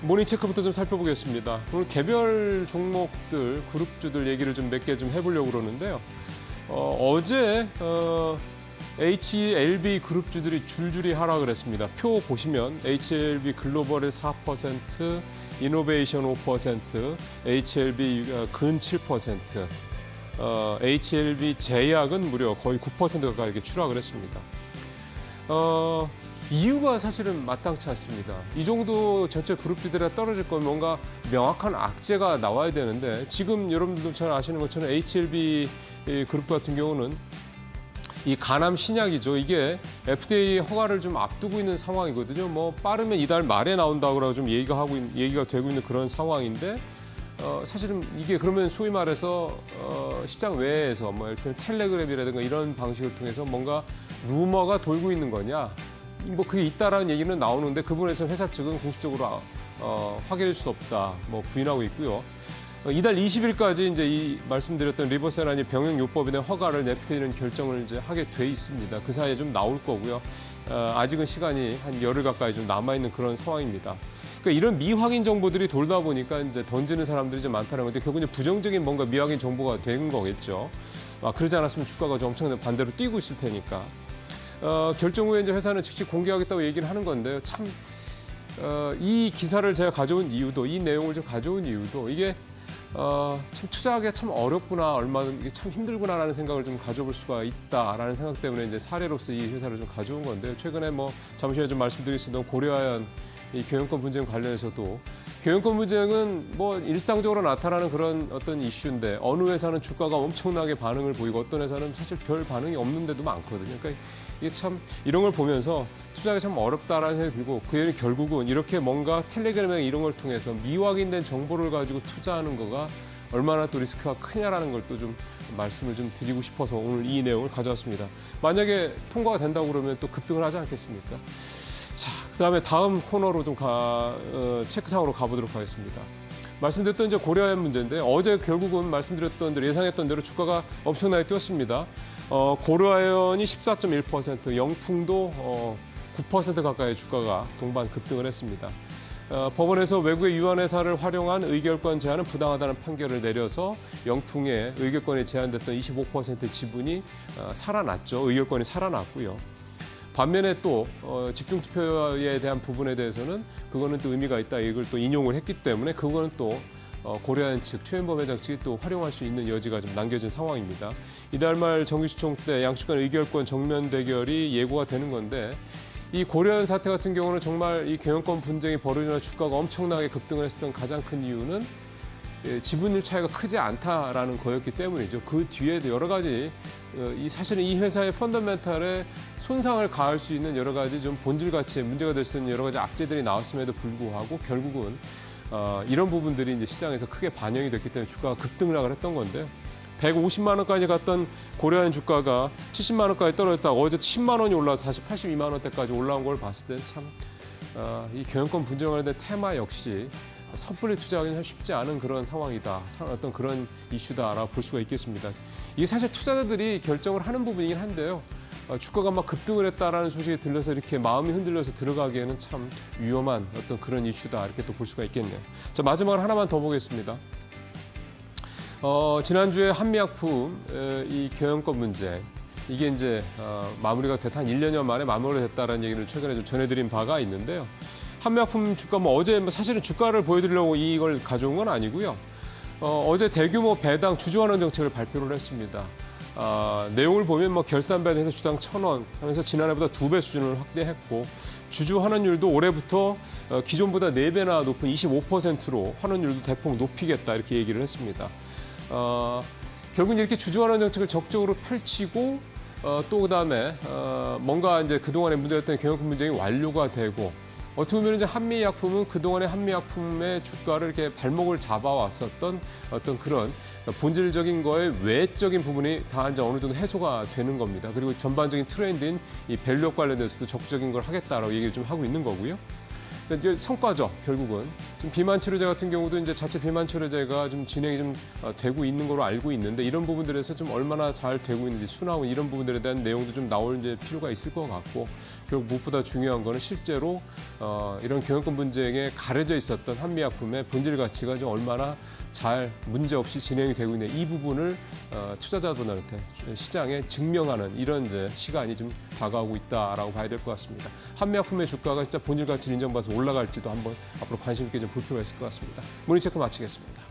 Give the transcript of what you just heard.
모닝 체크부터 좀 살펴보겠습니다. 오늘 개별 종목들, 그룹주들 얘기를 좀 몇 개 좀 해보려고 그러는데요. 어제 HLB 그룹주들이 줄줄이 하락을 했습니다. 표 보시면 HLB 글로벌의 4%, 이노베이션 5%, HLB 근 7%, HLB 제약은 무려 거의 9% 가까이 이렇게 추락을 했습니다. 이유가 사실은 마땅치 않습니다. 이 정도 전체 그룹주들이 떨어질 거면 뭔가 명확한 악재가 나와야 되는데 지금 여러분들도 잘 아시는 것처럼 HLB 그룹 같은 경우는 이 간암 신약이죠. 이게 FDA 허가를 좀 앞두고 있는 상황이거든요. 뭐 빠르면 이달 말에 나온다고 좀 얘기가 되고 있는 그런 상황인데 사실은 이게 그러면 소위 말해서 시장 외에서 뭐 이렇게 텔레그램이라든가 이런 방식을 통해서 뭔가 루머가 돌고 있는 거냐? 뭐 그게 있다라는 얘기는 나오는데 그 부분에서 회사 측은 공식적으로 확인할 수 없다, 뭐 부인하고 있고요. 이달 20일까지 이제 이 말씀드렸던 리보세라니 병용요법에 대한 허가를 내피는 결정을 이제 하게 돼 있습니다. 그 사이에 좀 나올 거고요. 아직은 시간이 한 열흘 가까이 좀 남아 있는 그런 상황입니다. 그러니까 이런 미확인 정보들이 돌다 보니까 이제 던지는 사람들이 좀 많다는 건데 결국 이제 부정적인 뭔가 미확인 정보가 된 거겠죠. 그러지 않았으면 주가가 좀 엄청나게 반대로 뛰고 있을 테니까. 결정 후에 이제 회사는 즉시 공개하겠다고 얘기를 하는 건데요. 참, 이 기사를 제가 가져온 이유도, 이 내용을 좀 가져온 이유도 이게 참 투자하기가 참 어렵구나, 이게 참 힘들구나라는 생각을 좀 가져볼 수가 있다라는 생각 때문에 이제 사례로서 이 회사를 좀 가져온 건데요. 최근에 뭐 잠시 후에 좀 말씀드리겠습니다. 고려아연 이 경영권 분쟁 관련해서도 경영권 분쟁은 뭐 일상적으로 나타나는 그런 어떤 이슈인데 어느 회사는 주가가 엄청나게 반응을 보이고 어떤 회사는 사실 별 반응이 없는 데도 많거든요. 그러니까 이게 참 이런 걸 보면서 투자가 참 어렵다라는 생각이 들고 그 결국은 이렇게 뭔가 텔레그램 이런 걸 통해서 미확인된 정보를 가지고 투자하는 거가 얼마나 또 리스크가 크냐라는 걸 또 좀 말씀을 좀 드리고 싶어서 오늘 이 내용을 가져왔습니다. 만약에 통과가 된다고 그러면 또 급등을 하지 않겠습니까? 자, 그다음에 다음 코너로 좀 체크상으로 가보도록 하겠습니다. 말씀드렸던 이제 고려아연 문제인데 어제 결국은 말씀드렸던 대로 예상했던 대로 주가가 엄청나게 뛰었습니다. 고려아연이 14.1%, 영풍도 9% 가까이 주가가 동반 급등을 했습니다. 법원에서 외국의 유한회사를 활용한 의결권 제한은 부당하다는 판결을 내려서 영풍의 의결권이 제한됐던 25% 지분이 살아났죠. 의결권이 살아났고요. 반면에 또 집중투표에 대한 부분에 대해서는 그거는 또 의미가 있다 이걸 또 인용을 했기 때문에 그거는 또 고려아연 측 최현범 회장 측이 또 활용할 수 있는 여지가 좀 남겨진 상황입니다. 이달 말 정기주총 때 양측 간 의결권 정면 대결이 예고가 되는 건데 이 고려아연 사태 같은 경우는 정말 이 경영권 분쟁이 벌어지나 주가가 엄청나게 급등을 했었던 가장 큰 이유는 지분율 차이가 크지 않다라는 거였기 때문이죠. 그 뒤에도 여러 가지 사실은 이 회사의 펀더멘탈에 손상을 가할 수 있는 여러 가지 좀 본질 가치에 문제가 될 수 있는 여러 가지 악재들이 나왔음에도 불구하고 결국은 이런 부분들이 이제 시장에서 크게 반영이 됐기 때문에 주가가 급등락을 했던 건데요. 150만 원까지 갔던 고려아연 주가가 70만 원까지 떨어졌다가 어제 10만 원이 올라서 다시 82만 원대까지 올라온 걸 봤을 때 참 이 경영권 분쟁에 관련된 테마 역시 섣불리 투자하기는 쉽지 않은 그런 상황이다. 어떤 그런 이슈다라고 볼 수가 있겠습니다. 이게 사실 투자자들이 결정을 하는 부분이긴 한데요. 주가가 막 급등을 했다라는 소식이 들려서 이렇게 마음이 흔들려서 들어가기에는 참 위험한 어떤 그런 이슈다. 이렇게 또 볼 수가 있겠네요. 자, 마지막으로 하나만 더 보겠습니다. 지난주에 한미약품 이 경영권 문제 이게 이제 마무리가 됐다 한 1년여 만에 마무리가 됐다라는 얘기를 최근에 좀 전해드린 바가 있는데요. 한미약품 주가 어제 사실은 주가를 보여드리려고 이걸 가져온 건 아니고요. 어제 대규모 배당 주주환원 정책을 발표를 했습니다. 내용을 보면 결산 배당에서 주당 1,000원 하면서 지난해보다 2배 수준을 확대했고 주주 환원율도 올해부터 기존보다 4배나 높은 25%로 환원율도 대폭 높이겠다 이렇게 얘기를 했습니다. 결국은 이렇게 주주 환원 정책을 적극적으로 펼치고 또 그다음에 뭔가 이제 그동안에 문제였던 경영권 분쟁이 완료가 되고 어떻게 보면 이제 한미약품은 그동안의 한미약품의 주가를 이렇게 발목을 잡아왔었던 어떤 그런 본질적인 거의 외적인 부분이 다 이제 어느 정도 해소가 되는 겁니다. 그리고 전반적인 트렌드인 이 밸류업 관련돼서도 적극적인 걸 하겠다라고 얘기를 좀 하고 있는 거고요. 이제 성과죠, 결국은. 지금 비만 치료제 같은 경우도 이제 자체 비만 치료제가 좀 진행이 좀 되고 있는 걸로 알고 있는데 이런 부분들에서 좀 얼마나 잘 되고 있는지 순하고 이런 부분들에 대한 내용도 좀 나올 이제 필요가 있을 것 같고 결국 무엇보다 중요한 거는 실제로 이런 경영권 분쟁에 가려져 있었던 한미약품의 본질 가치가 좀 얼마나 잘 문제 없이 진행이 되고 있는 이 부분을 투자자분한테 시장에 증명하는 이런 이제 시간이 좀 다가오고 있다라고 봐야 될 것 같습니다. 한미약품의 주가가 진짜 본질 가치를 인정받아서 올라갈지도 한번 앞으로 관심 있게 좀 볼 필요가 있을 것 같습니다. 모닝체크 마치겠습니다.